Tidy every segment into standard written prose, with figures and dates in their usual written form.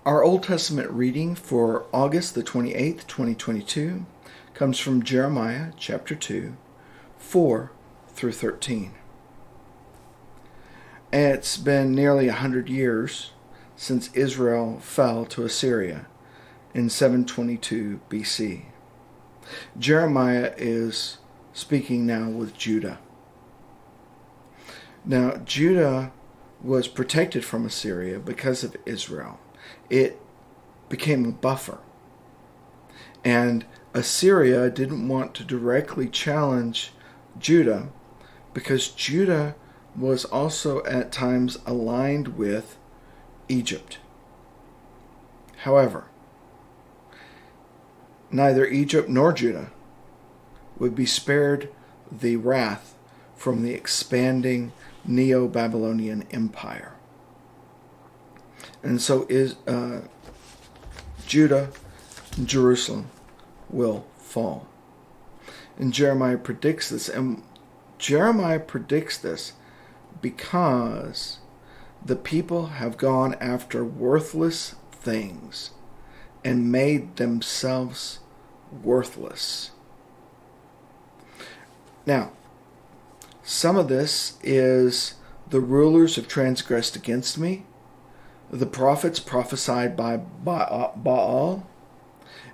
Our Old Testament reading for August the 28th, 2022 comes from Jeremiah chapter 2, 4 through 13. It's been nearly 100 years since Israel fell to Assyria in 722 BC. Jeremiah is speaking now with Judah. Now, Judah was protected from Assyria because of Israel. It became a buffer. And Assyria didn't want to directly challenge Judah because Judah was also at times aligned with Egypt. However, neither Egypt nor Judah would be spared the wrath from the expanding Neo-Babylonian Empire. And so Judah and Jerusalem will fall. And Jeremiah predicts this. And Jeremiah predicts this because the people have gone after worthless things and made themselves worthless. Now, some of this is the rulers have transgressed against me. The prophets prophesied by Baal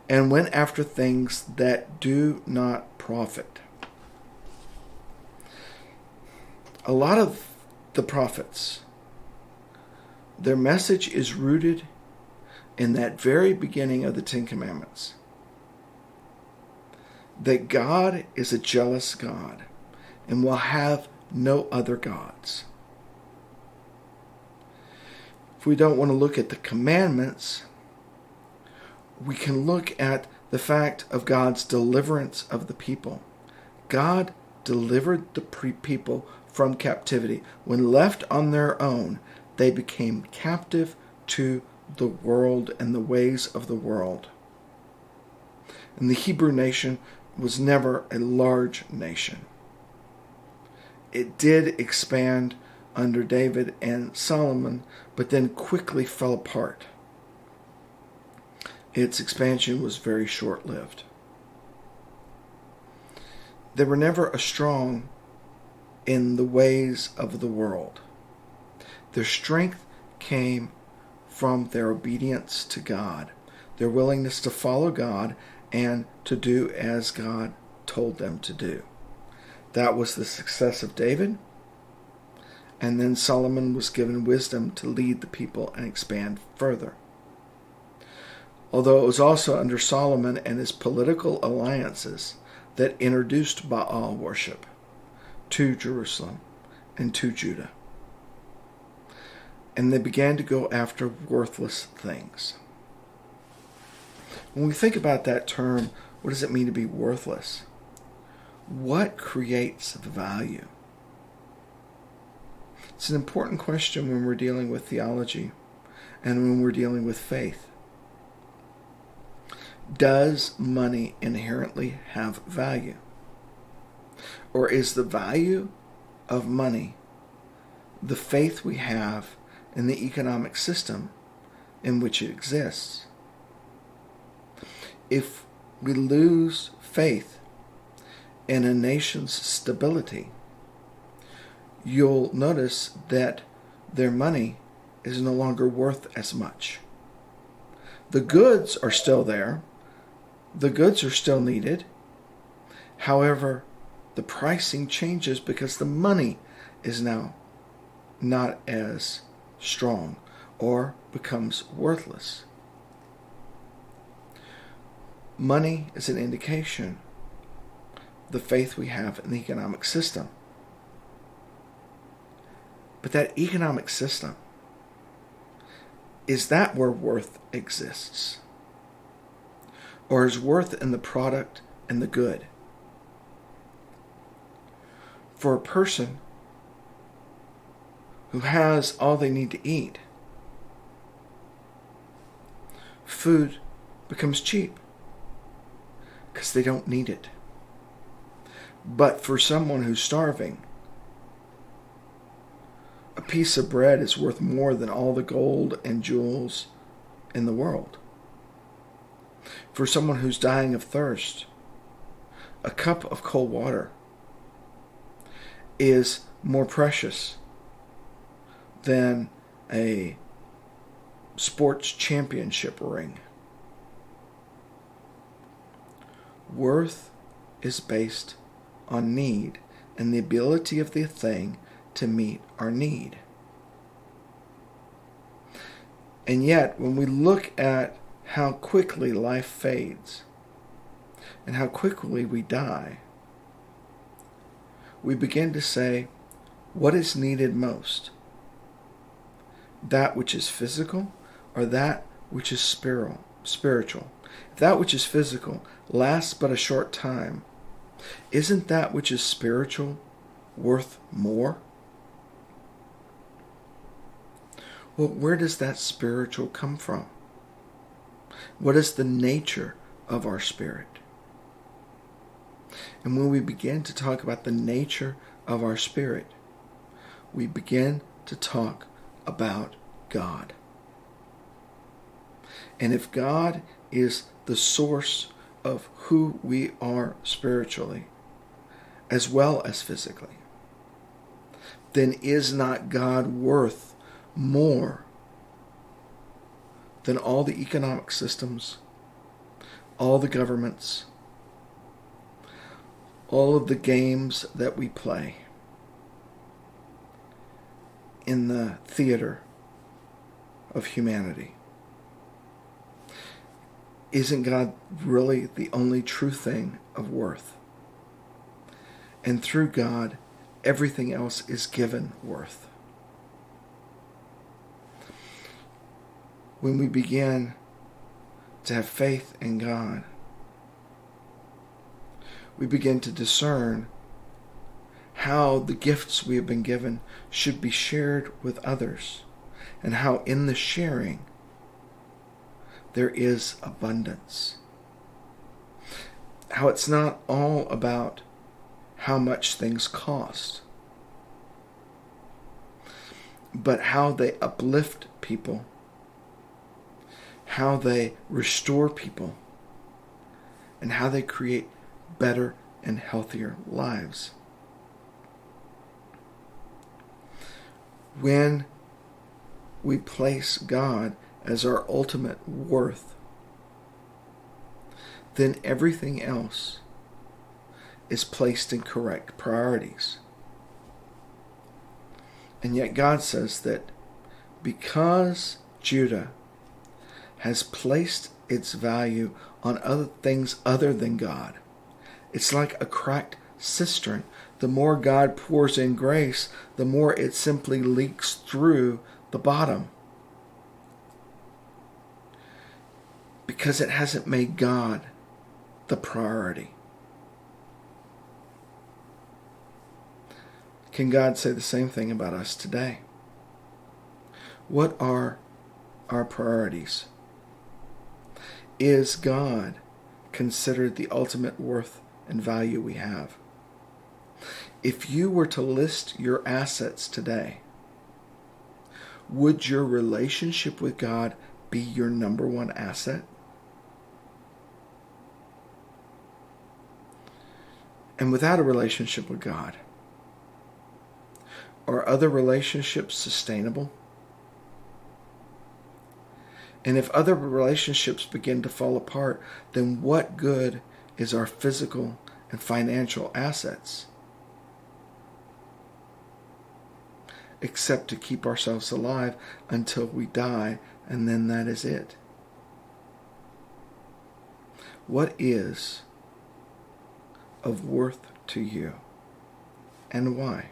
and went after things that do not profit. A lot of the prophets, their message is rooted in that very beginning of the Ten Commandments. That God is a jealous God and will have no other gods. If we don't want to look at the commandments, we can look at the fact of God's deliverance of the people. God delivered the people from captivity. When left on their own, they became captive to the world and the ways of the world. And the Hebrew nation was never a large nation. It did expand under David and Solomon, but then quickly fell apart. Its expansion was very short-lived. They were never strong in the ways of the world. Their strength came from their obedience to God, their willingness to follow God and to do as God told them to do. That was the success of David. And then Solomon was given wisdom to lead the people and expand further. Although it was also under Solomon and his political alliances that introduced Baal worship to Jerusalem and to Judah. And they began to go after worthless things. When we think about that term, what does it mean to be worthless? What creates value? It's an important question when we're dealing with theology and when we're dealing with faith. Does money inherently have value? Or is the value of money the faith we have in the economic system in which it exists? If we lose faith in a nation's stability, you'll notice that their money is no longer worth as much. The goods are still there. The goods are still needed. However, the pricing changes because the money is now not as strong or becomes worthless. Money is an indication of the faith we have in the economic system. But that economic system, is that where worth exists? Or is worth in the product and the good? For a person who has all they need to eat, food becomes cheap because they don't need it. But for someone who's starving, a piece of bread is worth more than all the gold and jewels in the world. For someone who's dying of thirst, a cup of cold water is more precious than a sports championship ring. Worth is based on need and the ability of the thing to meet our need. And yet, when we look at how quickly life fades and how quickly we die, we begin to say, what is needed most? That which is physical or that which is spiritual? If that which is physical lasts but a short time, isn't that which is spiritual worth more? Well, where does that spiritual come from? What is the nature of our spirit? And when we begin to talk about the nature of our spirit, we begin to talk about God. And if God is the source of who we are spiritually, as well as physically, then is not God worth more than all the economic systems, all the governments, all of the games that we play in the theater of humanity? Isn't God really the only true thing of worth? And through God, everything else is given worth. When we begin to have faith in God, we begin to discern how the gifts we have been given should be shared with others, and how in the sharing there is abundance. How it's not all about how much things cost, but how they uplift people, how they restore people, and how they create better and healthier lives. When we place God as our ultimate worth, then everything else is placed in correct priorities. And yet God says that because Judah has placed its value on other things other than God, it's like a cracked cistern. The more God pours in grace, the more it simply leaks through the bottom, because it hasn't made God the priority. Can God say the same thing about us today? What are our priorities? Is God considered the ultimate worth and value we have? If you were to list your assets today, would your relationship with God be your number one asset? And without a relationship with God, are other relationships sustainable? And if other relationships begin to fall apart, then what good is our physical and financial assets? Except to keep ourselves alive until we die, and then that is it. What is of worth to you, and why?